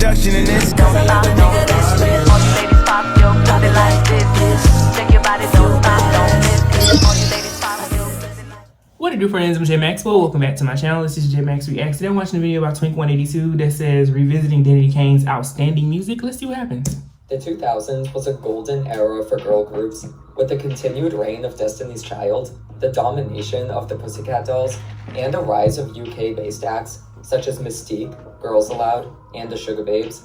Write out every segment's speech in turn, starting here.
production in this. Don't stop, don't miss it. All you ladies pop your body like this. Shake your body, don't stop, don't miss it. All you ladies pop your body like. What it do, friends? I'm J Maxwell. Welcome back to my channel. This is J Max Reacts. Today I'm watching a video about Twink182 that says revisiting Danity Kane's outstanding music. Let's see what happens. The 2000s was a golden era for girl groups, with the continued reign of Destiny's Child, the domination of the Pussycat Dolls, and a rise of UK-based acts such as Mystique, Girls Aloud, and the Sugar Babes.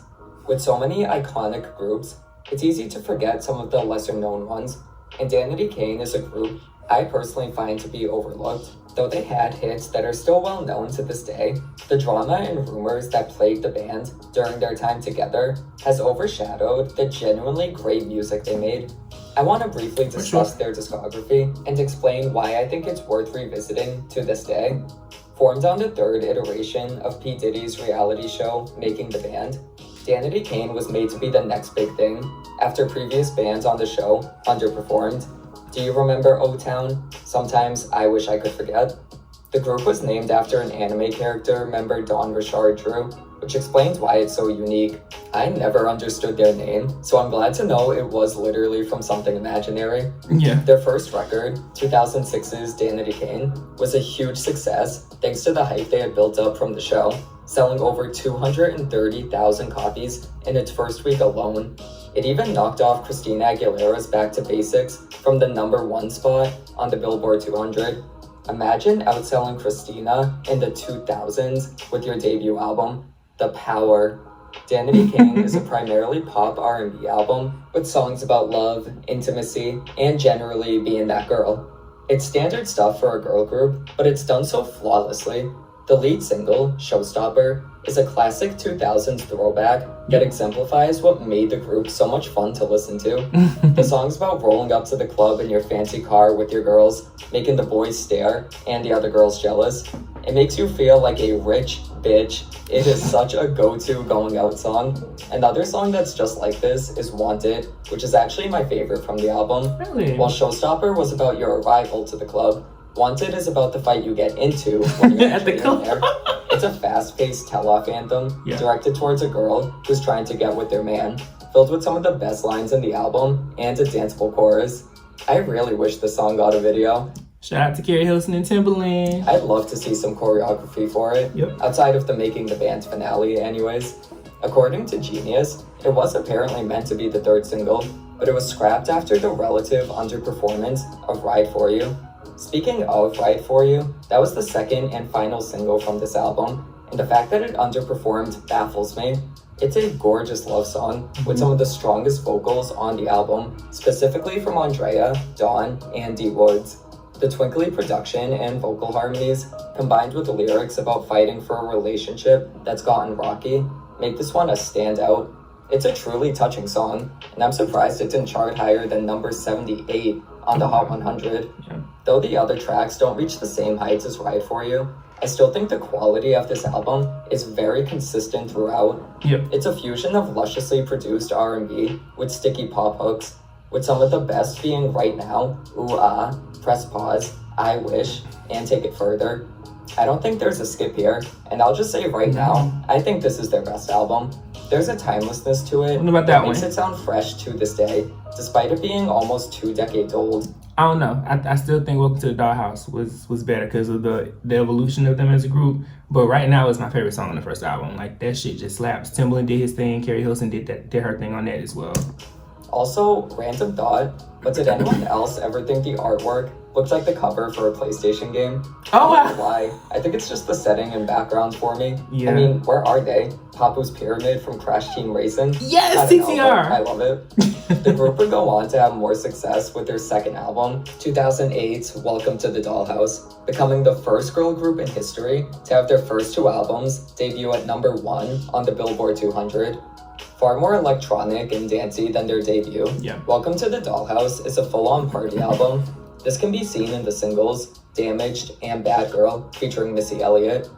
With so many iconic groups, it's easy to forget some of the lesser-known ones, and Danity Kane is a group I personally find to be overlooked. Though they had hits that are still well known to this day, the drama and rumors that plagued the band during their time together has overshadowed the genuinely great music they made. I want to briefly discuss their discography and explain why I think it's worth revisiting to this day. Formed on the third iteration of P. Diddy's reality show, Making the Band, Danity Kane was made to be the next big thing after previous bands on the show underperformed. Do you remember O-Town? Sometimes I Wish I Could Forget. The group was named after an anime character member Don Richard drew, which explains why it's so unique. I never understood their name, so I'm glad to know it was literally from something imaginary. Yeah. Their first record, 2006's Danity Kane, was a huge success thanks to the hype they had built up from the show, selling over 230,000 copies in its first week alone. It even knocked off Christina Aguilera's Back to Basics from the #1 spot on the Billboard 200. Imagine outselling Christina in the 2000s with your debut album, The Power. Danity Kane is a primarily pop R&B album with songs about love, intimacy, and generally being that girl. It's standard stuff for a girl group, but it's done so flawlessly. The lead single, Showstopper, is a classic 2000s throwback that exemplifies what made the group so much fun to listen to. The song's about rolling up to the club in your fancy car with your girls, making the boys stare and the other girls jealous. It makes you feel like a rich bitch. It is such a go-to going out song. Another song that's just like this is Wanted, which is actually my favorite from the album. Really? While Showstopper was about your arrival to the club, Wanted is about the fight you get into when you're At the club. there. It's a fast-paced tell-off anthem directed towards a girl who's trying to get with their man, filled with some of the best lines in the album and a danceable chorus. I really wish this song got a video. Shout out to Carrie Hilson and Timbaland. I'd love to see some choreography for it, outside of the Making the Band finale anyways. According to Genius, it was apparently meant to be the third single, but it was scrapped after the relative underperformance of Ride For You. Speaking of Ride For You, that was the second and final single from this album, and the fact that it underperformed baffles me. It's a gorgeous love song with some of the strongest vocals on the album, specifically from Andrea, Dawn, and D Woods. The twinkly production and vocal harmonies, combined with lyrics about fighting for a relationship that's gotten rocky, make this one a standout. It's a truly touching song, and I'm surprised it didn't chart higher than number 78 on the Hot 100. Though the other tracks don't reach the same heights as Ride For You, I still think the quality of this album is very consistent throughout. It's a fusion of lusciously produced R&B with sticky pop hooks, with some of the best being Right Now, Ooh Ah, Press Pause, I Wish, and Take It Further. I don't think there's a skip here, and I'll just say right now, I think this is their best album. There's a timelessness to it What about that makes one? it sound fresh to this day, despite it being almost 2 decades old. I don't know. I still think Welcome to the Dollhouse was better because of the evolution of them as a group. But right now, it's my favorite song on the first album. Like, that shit just slaps. Timbaland did his thing. Carrie Hilson did her thing on that as well. Also, random thought, but did anyone else ever think the artwork looked like the cover for a PlayStation game? Oh, I don't know wow. why. I think it's just the setting and background for me. Yeah. I mean, where are they? Papu's Pyramid from Crash Team Racing? Yes, I don't know, TTR. but I love it. The group would go on to have more success with their second album, 2008's Welcome to the Dollhouse, becoming the first girl group in history to have their first 2 albums debut at #1 on the Billboard 200. Far more electronic and dancey than their debut, Welcome to the Dollhouse is a full-on party album. This can be seen in the singles Damaged and Bad Girl featuring Missy Elliott.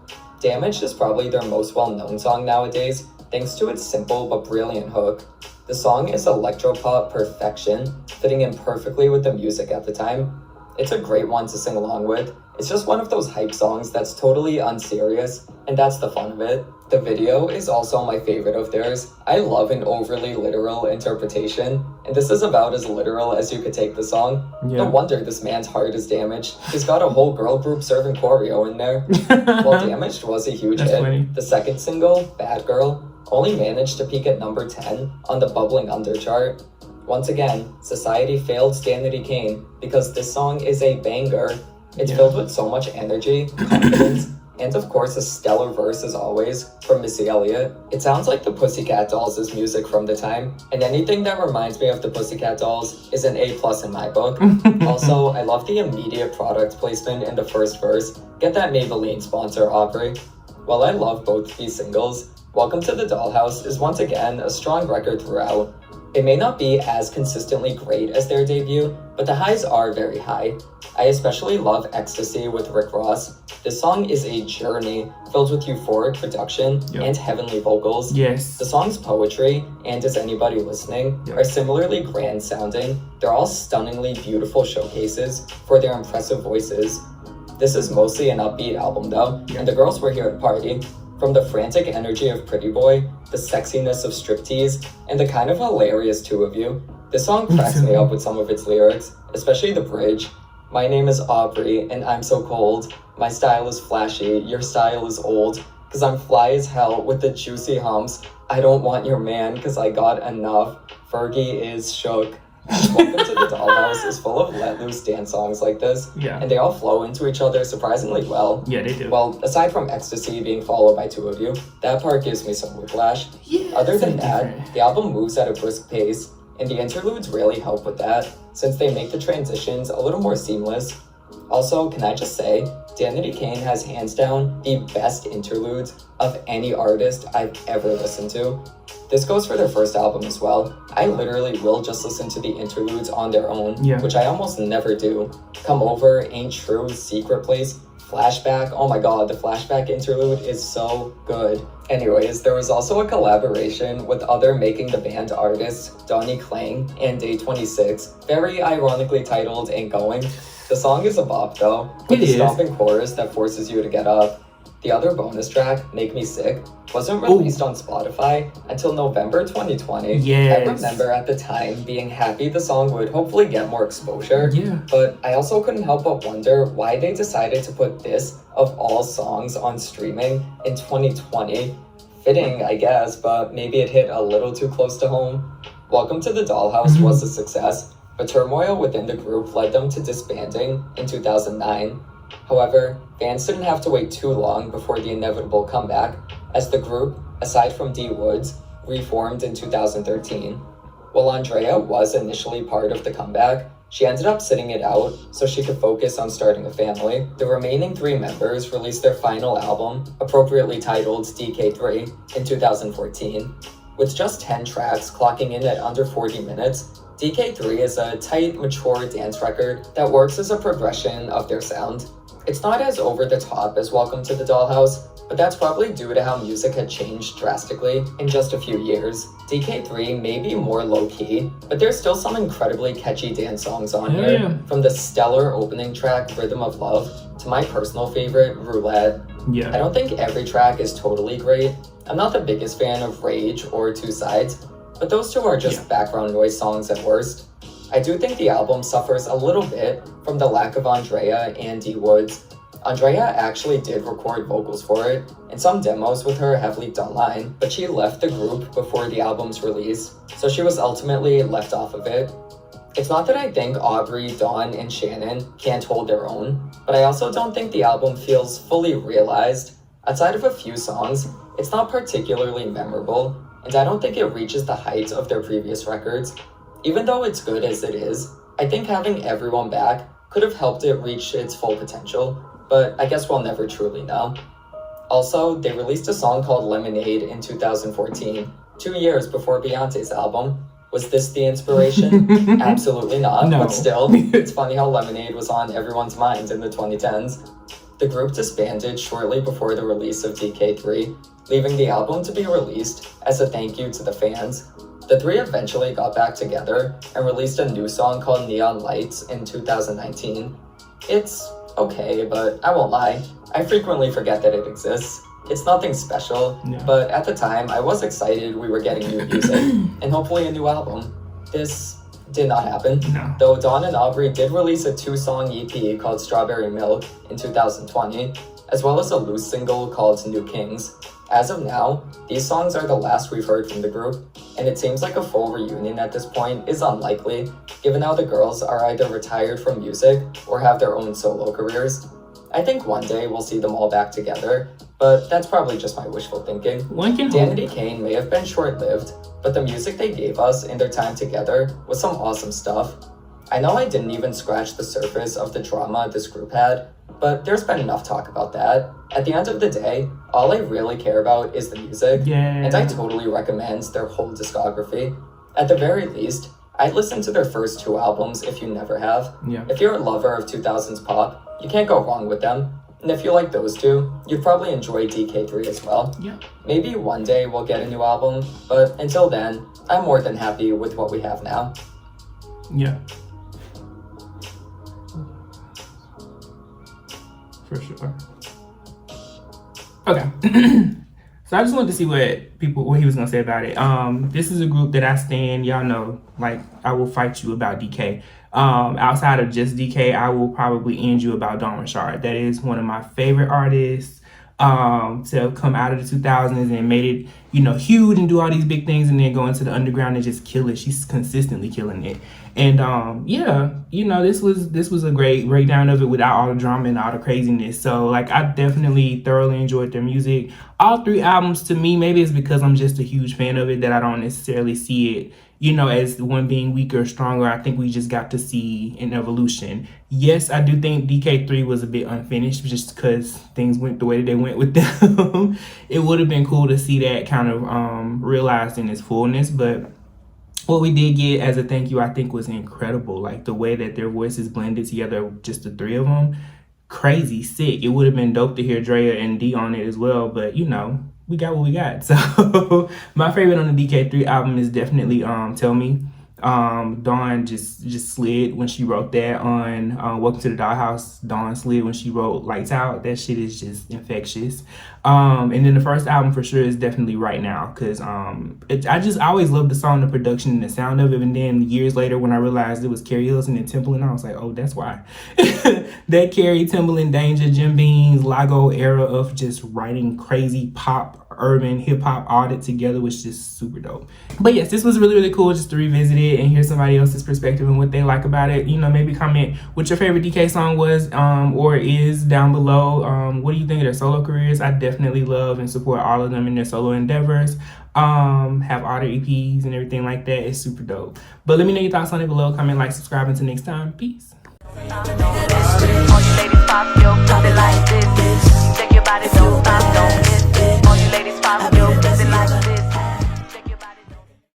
Damaged is probably their most well-known song nowadays, thanks to its simple but brilliant hook. The song is electropop perfection, fitting in perfectly with the music at the time. It's a great one to sing along with. It's just one of those hype songs that's totally unserious, and that's the fun of it. The video is also my favorite of theirs. I love an overly literal interpretation, and this is about as literal as you could take the song. Yeah. No wonder this man's heart is damaged. He's got a whole girl group serving choreo in there. While Damaged was a huge hit, funny. the second single, Bad Girl, only managed to peak at number 10 on the Bubbling Under chart. Once again, society failed Danity Kane because this song is a banger. It's filled with so much energy, confidence, and of course a stellar verse as always from Missy Elliott. It sounds like the Pussycat Dolls' music from the time, and anything that reminds me of the Pussycat Dolls is an A+ in my book. Also, I love the immediate product placement in the first verse. Get that Maybelline sponsor, Aubrey. While I love both these singles, Welcome to the Dollhouse is once again a strong record throughout. It may not be as consistently great as their debut, but the highs are very high. I especially love Ecstasy with Rick Ross. This song is a journey filled with euphoric production and heavenly vocals. Yes. The song's poetry, and Is Anybody Listening, are similarly grand sounding. They're all stunningly beautiful showcases for their impressive voices. This is mostly an upbeat album though, and the girls were here to party. From the frantic energy of Pretty Boy, the sexiness of Striptease, and the kind of hilarious Two of You, this song cracks me up with some of its lyrics, especially the bridge. My name is Aubrey, and I'm so cold. My style is flashy, your style is old. Cause I'm fly as hell with the juicy humps. I don't want your man, cause I got enough. Fergie is shook. Welcome to the Dollhouse is full of let loose dance songs like this, and they all flow into each other surprisingly well. Yeah, they do. Well, aside from Ecstasy being followed by Two of You, that part gives me some whiplash. Other than that, the album moves at a brisk pace, and the interludes really help with that, since they make the transitions a little more seamless. Also, can I just say, Danity Kane has hands down the best interludes of any artist I've ever listened to. This goes for their first album as well. I literally will just listen to the interludes on their own, which I almost never do. Come Over, Ain't True, Secret Place, Flashback. Oh my god, the Flashback interlude is so good. Anyways, there was also a collaboration with other Making the Band artists, Danity Kane and Day 26, very ironically titled Ain't Going. The song is a bop though, with a stomping chorus that forces you to get up. The other bonus track, Make Me Sick, wasn't released on Spotify until November 2020. I remember at the time being happy the song would hopefully get more exposure, but I also couldn't help but wonder why they decided to put this, of all songs, on streaming in 2020. Fitting, I guess, but maybe it hit a little too close to home. Welcome to the Dollhouse was a success, but turmoil within the group led them to disbanding in 2009. However, fans didn't have to wait too long before the inevitable comeback, as the group, aside from D Woods, reformed in 2013. While Andrea was initially part of the comeback, she ended up sitting it out so she could focus on starting a family. The remaining 3 members released their final album, appropriately titled DK3, in 2014. With just 10 tracks clocking in at under 40 minutes, DK3 is a tight, mature dance record that works as a progression of their sound. It's not as over the top as Welcome to the Dollhouse, but that's probably due to how music had changed drastically in just a few years. DK3 may be more low-key, but there's still some incredibly catchy dance songs on here, from the stellar opening track, Rhythm of Love, to my personal favorite, Roulette. I don't think every track is totally great. I'm not the biggest fan of Rage or Two Sides, but those two are just background noise songs at worst. I do think the album suffers a little bit from the lack of Andrea and D Woods. Andrea actually did record vocals for it, and some demos with her have leaked online, but she left the group before the album's release, so she was ultimately left off of it. It's not that I think Aubrey, Dawn, and Shannon can't hold their own, but I also don't think the album feels fully realized. Outside of a few songs, it's not particularly memorable, and I don't think it reaches the heights of their previous records. Even though it's good as it is, I think having everyone back could have helped it reach its full potential, but I guess we'll never truly know. Also, they released a song called Lemonade in 2014, 2 years before Beyonce's album. Was this the inspiration? Absolutely not, but still, it's funny how Lemonade was on everyone's minds in the 2010s. The group disbanded shortly before the release of DK3, leaving the album to be released as a thank you to the fans. The 3 eventually got back together and released a new song called Neon Lights in 2019. It's okay, but I won't lie, I frequently forget that it exists. It's nothing special, but at the time, I was excited we were getting new music and hopefully a new album. This did not happen, though Dawn and Aubrey did release a 2-song EP called Strawberry Milk in 2020, as well as a loose single called New Kings. As of now, these songs are the last we've heard from the group, and it seems like a full reunion at this point is unlikely, given how the girls are either retired from music or have their own solo careers. I think one day we'll see them all back together, but that's probably just my wishful thinking. Danity Kane may have been short-lived, but the music they gave us in their time together was some awesome stuff. I know I didn't even scratch the surface of the drama this group had, but there's been enough talk about that. At the end of the day, all I really care about is the music, and I totally recommend their whole discography. At the very least, I'd listen to their first 2 albums if you never have. If you're a lover of 2000s pop, you can't go wrong with them. And if you like those 2, you'd probably enjoy DK3 as well. Maybe one day we'll get a new album, but until then, I'm more than happy with what we have now. For sure. Okay. So I just wanted to see what he was gonna say about it. This is a group that I stand. Y'all know, like, I will fight you about DK. Outside of just DK, I will probably end you about Dawn Richard. That is one of my favorite artists to come out of the 2000s and made it, huge and do all these big things, and then go into the underground and just kill it. She's consistently killing it. And this was a great breakdown of it without all the drama and all the craziness. So like, I definitely thoroughly enjoyed their music. All 3 albums, to me, maybe it's because I'm just a huge fan of it that I don't necessarily see it, as one being weaker or stronger. I think we just got to see an evolution. Yes, I do think DK3 was a bit unfinished just because things went the way that they went with them. It would have been cool to see that kind of realized in its fullness, but what we did get as a thank you, I think, was incredible. Like, the way that their voices blended together, just the 3 of them, crazy, sick. It would have been dope to hear Drea and D on it as well, but we got what we got. So my favorite on the DK3 album is definitely Tell Me. Dawn just slid when she wrote that on Welcome to the Dollhouse. Dawn slid when she wrote Lights Out. That shit is just infectious. And then the first album for sure is definitely Right Now, because I always loved the song, the production, and the sound of it. And then years later, when I realized it was Carrie Hilson and Timbaland, I was like, oh, that's why. That Carrie, Timbaland, Danger, Jim Bean's, Lago era of just writing crazy pop, urban, hip-hop all that together was just super dope. But yes, this was really, really cool just to revisit it and hear somebody else's perspective and what they like about it. Maybe comment what your favorite DK song was or is down below. What do you think of their solo careers? I definitely love and support all of them in their solo endeavors. Have all their EPs and everything like that. It's super dope. But let me know your thoughts on it below. Comment, like, subscribe. Until next time. Peace.